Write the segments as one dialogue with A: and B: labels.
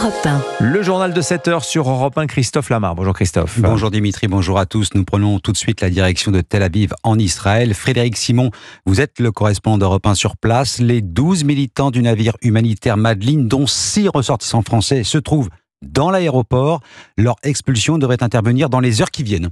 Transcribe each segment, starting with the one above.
A: Europe 1.
B: Le journal de 7h sur Europe 1, Christophe Lamar. Bonjour Christophe.
C: Bonjour Dimitri, bonjour à tous. Nous prenons tout de suite la direction de Tel Aviv en Israël. Frédéric Simon, vous êtes le correspondant d'Europe 1 sur place. Les 12 militants du navire humanitaire Madeleine, dont 6 ressortissants français, se trouvent dans l'aéroport. Leur expulsion devrait intervenir dans les heures qui viennent.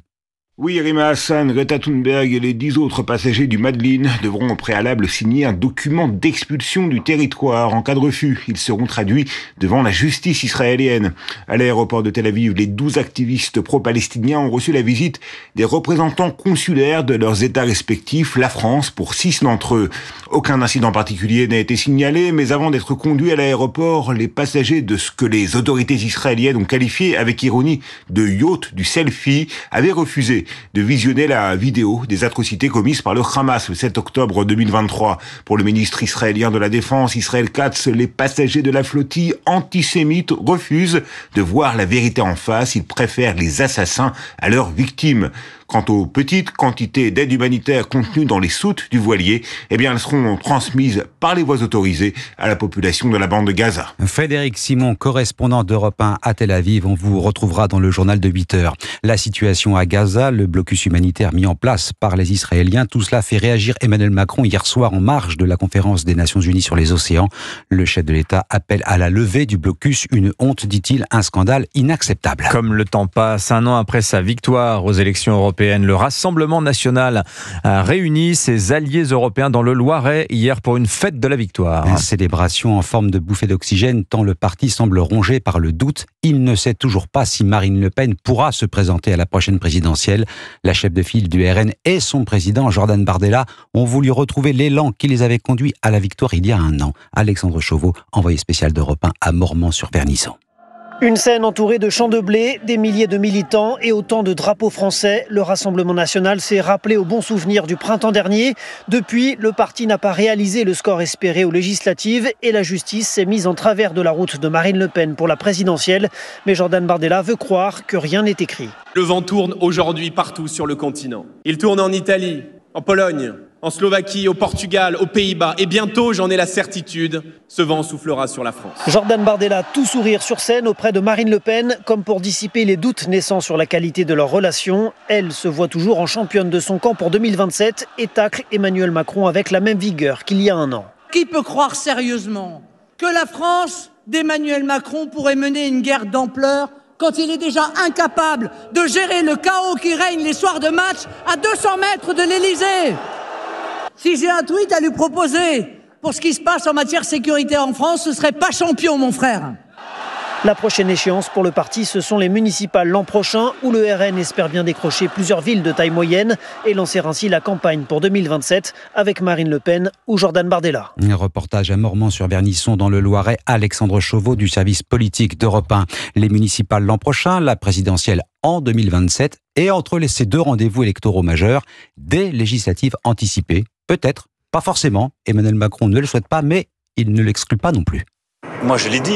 D: Oui, Rima Hassan, Greta Thunberg et les 10 autres passagers du Madeleine devront au préalable signer un document d'expulsion du territoire. En cas de refus, ils seront traduits devant la justice israélienne. À l'aéroport de Tel Aviv, les 12 activistes pro-palestiniens ont reçu la visite des représentants consulaires de leurs États respectifs, la France pour 6 d'entre eux. Aucun incident particulier n'a été signalé, mais avant d'être conduits à l'aéroport, les passagers de ce que les autorités israéliennes ont qualifié avec ironie de yacht du selfie avaient refusé de visionner la vidéo des atrocités commises par le Hamas le 7 octobre 2023. Pour le ministre israélien de la Défense, Israël Katz, les passagers de la flottille antisémite refusent de voir la vérité en face. Ils préfèrent les assassins à leurs victimes. Quant aux petites quantités d'aide humanitaire contenues dans les soutes du voilier, elles seront transmises par les voies autorisées à la population de la bande de Gaza.
C: Frédéric Simon, correspondant d'Europe 1 à Tel Aviv, on vous retrouvera dans le journal de 8h. La situation à Gaza, le blocus humanitaire mis en place par les Israéliens, tout cela fait réagir Emmanuel Macron hier soir en marge de la conférence des Nations Unies sur les océans. Le chef de l'État appelle à la levée du blocus, une honte, dit-il, un scandale inacceptable.
B: Comme le temps passe, un an après sa victoire aux élections européennes, le Rassemblement national a réuni ses alliés européens dans le Loiret hier pour une fête de la victoire.
C: Une célébration en forme de bouffée d'oxygène tant le parti semble rongé par le doute. Il ne sait toujours pas si Marine Le Pen pourra se présenter à la prochaine présidentielle. La chef de file du RN et son président Jordan Bardella ont voulu retrouver l'élan qui les avait conduits à la victoire il y a un an. Alexandre Chauveau, envoyé spécial d'Europe 1 à Mormant-sur-Vernissant.
E: Une scène entourée de champs de blé, des milliers de militants et autant de drapeaux français. Le Rassemblement national s'est rappelé au bon souvenir du printemps dernier. Depuis, le parti n'a pas réalisé le score espéré aux législatives et la justice s'est mise en travers de la route de Marine Le Pen pour la présidentielle. Mais Jordan Bardella veut croire que rien n'est écrit.
F: Le vent tourne aujourd'hui partout sur le continent. Il tourne en Italie, en Pologne, en Slovaquie, au Portugal, aux Pays-Bas. Et bientôt, j'en ai la certitude, ce vent soufflera sur la France.
E: Jordan Bardella, tout sourire sur scène auprès de Marine Le Pen, comme pour dissiper les doutes naissants sur la qualité de leur relation. Elle se voit toujours en championne de son camp pour 2027 et tacle Emmanuel Macron avec la même vigueur qu'il y a un an.
G: Qui peut croire sérieusement que la France d'Emmanuel Macron pourrait mener une guerre d'ampleur quand il est déjà incapable de gérer le chaos qui règne les soirs de match à 200 mètres de l'Élysée ? Si j'ai un tweet à lui proposer pour ce qui se passe en matière sécuritaire en France, ce serait pas champion, mon frère.
E: La prochaine échéance pour le parti, ce sont les municipales l'an prochain, où le RN espère bien décrocher plusieurs villes de taille moyenne et lancer ainsi la campagne pour 2027 avec Marine Le Pen ou Jordan Bardella.
C: Un reportage à Mormant-sur-Vernissant dans le Loiret, Alexandre Chauveau du service politique d'Europe 1. Les municipales l'an prochain, la présidentielle en 2027 et entre ces deux rendez-vous électoraux majeurs, des législatives anticipées. Peut-être, pas forcément. Emmanuel Macron ne le souhaite pas, mais il ne l'exclut pas non plus.
H: Moi, je l'ai dit.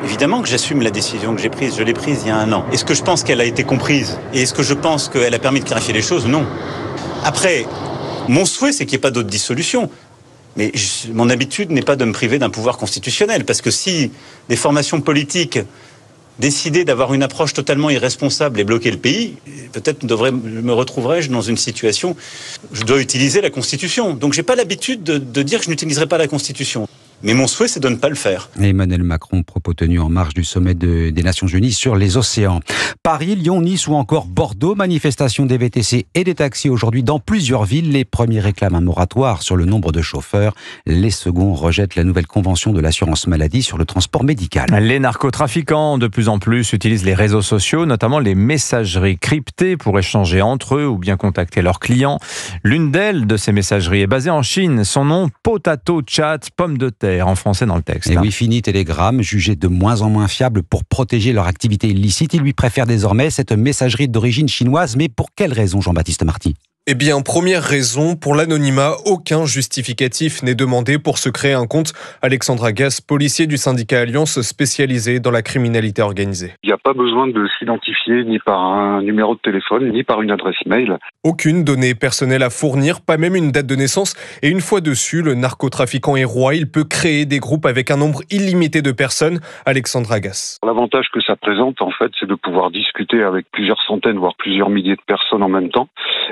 H: Évidemment que j'assume la décision que j'ai prise. Je l'ai prise il y a un an. Est-ce que je pense qu'elle a été comprise ? Et est-ce que je pense qu'elle a permis de clarifier les choses ? Non. Après, mon souhait, c'est qu'il n'y ait pas d'autre dissolution. Mais mon habitude n'est pas de me priver d'un pouvoir constitutionnel. Parce que si des formations politiques décidaient d'avoir une approche totalement irresponsable et bloquer le pays, peut-être me retrouverais-je dans une situation où je dois utiliser la Constitution. Donc j'ai pas l'habitude de dire que je n'utiliserai pas la Constitution. Mais mon souhait, c'est de ne pas le faire.
C: Emmanuel Macron, propos tenus en marge du sommet des Nations Unies sur les océans. Paris, Lyon, Nice ou encore Bordeaux, manifestation des VTC et des taxis aujourd'hui dans plusieurs villes. Les premiers réclament un moratoire sur le nombre de chauffeurs. Les seconds rejettent la nouvelle convention de l'assurance maladie sur le transport médical.
B: Les narcotrafiquants, de plus en plus, utilisent les réseaux sociaux, notamment les messageries cryptées pour échanger entre eux ou bien contacter leurs clients. L'une d'elles, de ces messageries, est basée en Chine. Son nom, Potato Chat, pomme de terre, en français dans le texte.
C: Et oui, fini Telegram, jugé de moins en moins fiable pour protéger leur activité illicite. Il lui préfère désormais cette messagerie d'origine chinoise. Mais pour quelle raison, Jean-Baptiste Marty ?
A: Eh bien, première raison, pour l'anonymat, aucun justificatif n'est demandé pour se créer un compte. Alexandre Agas, policier du syndicat Alliance spécialisé dans la criminalité organisée.
I: Il n'y a pas besoin de s'identifier ni par un numéro de téléphone, ni par une adresse email.
A: Aucune donnée personnelle à fournir, pas même une date de naissance. Et une fois dessus, le narcotrafiquant est roi. Il peut créer des groupes avec un nombre illimité de personnes. Alexandre Agas.
I: L'avantage que ça présente, en fait, c'est de pouvoir discuter avec plusieurs centaines, voire plusieurs milliers de personnes en même temps.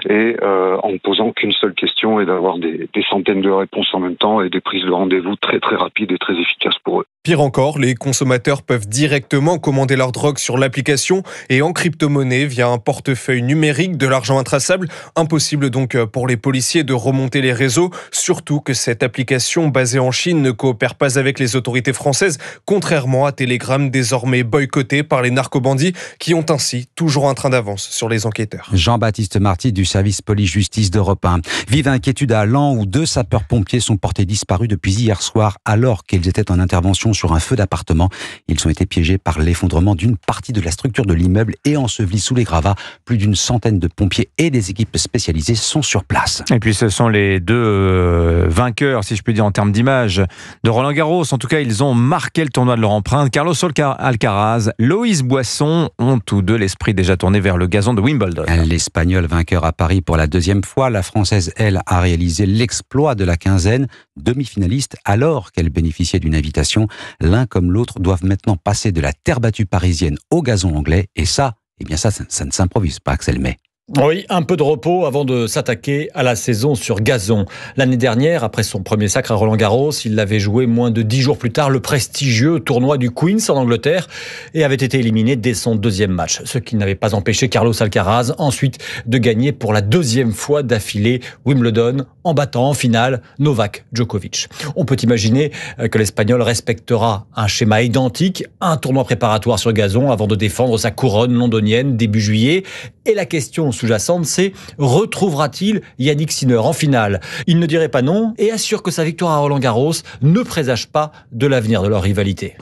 I: Et en ne posant qu'une seule question et d'avoir des centaines de réponses en même temps et des prises de rendez-vous très très rapides et très efficaces pour eux.
A: Pire encore, les consommateurs peuvent directement commander leur drogue sur l'application et en crypto-monnaie via un portefeuille numérique, de l'argent intraçable. Impossible donc pour les policiers de remonter les réseaux, surtout que cette application basée en Chine ne coopère pas avec les autorités françaises, contrairement à Telegram désormais boycotté par les narcobandits qui ont ainsi toujours un train d'avance sur les enquêteurs.
C: Jean-Baptiste Marty du service police-justice d'Europe 1. Vive inquiétude à Laon où 2 sapeurs-pompiers sont portés disparus depuis hier soir alors qu'ils étaient en intervention sur un feu d'appartement. Ils ont été piégés par l'effondrement d'une partie de la structure de l'immeuble et ensevelis sous les gravats. Plus d'une centaine de pompiers et des équipes spécialisées sont sur place.
B: Et puis ce sont les 2 vainqueurs, si je puis dire, en termes d'image de Roland-Garros. En tout cas, ils ont marqué le tournoi de leur empreinte. Carlos Alcaraz, Loïs Boisson ont tous 2 l'esprit déjà tourné vers le gazon de Wimbledon.
C: L'Espagnol vainqueur à Paris pour la 2e fois. La Française, elle, a réalisé l'exploit de la quinzaine, demi-finaliste alors qu'elle bénéficiait d'une invitation. L'un comme l'autre doivent maintenant passer de la terre battue parisienne au gazon anglais. Et ça, eh bien ça ne s'improvise pas, Axel May.
J: Oui, un peu de repos avant de s'attaquer à la saison sur gazon. L'année dernière, après son premier sacre à Roland-Garros, il l'avait joué moins de 10 jours plus tard, le prestigieux tournoi du Queen's en Angleterre, et avait été éliminé dès son 2e match. Ce qui n'avait pas empêché Carlos Alcaraz ensuite de gagner pour la 2e fois d'affilée Wimbledon en battant en finale Novak Djokovic. On peut imaginer que l'Espagnol respectera un schéma identique, un tournoi préparatoire sur gazon avant de défendre sa couronne londonienne début juillet. Et la question sous-jacente, c'est retrouvera-t-il Yannick Sinner en finale? Il ne dirait pas non et assure que sa victoire à Roland-Garros ne présage pas de l'avenir de leur rivalité.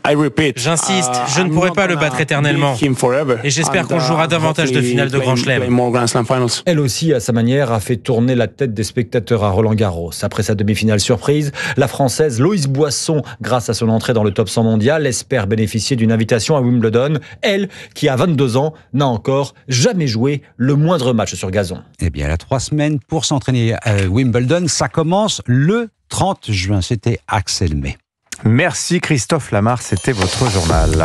K: J'insiste, je ne pourrai pas le battre éternellement. Et j'espère qu'on jouera davantage de finales de Grand Chelem.
J: Elle aussi, à sa manière, a fait tourner la tête des spectateurs à Roland-Garros. Après sa demi-finale surprise, la Française Loïs Boisson, grâce à son entrée dans le top 100 mondial, espère bénéficier d'une invitation à Wimbledon. Elle, qui a 22 ans, n'a encore jamais joué le moindre match sur gazon.
C: Eh bien, elle a 3 semaines pour s'entraîner à Wimbledon. Ça commence le 30 juin. C'était Axel May.
B: Merci Christophe Lamar, c'était votre journal.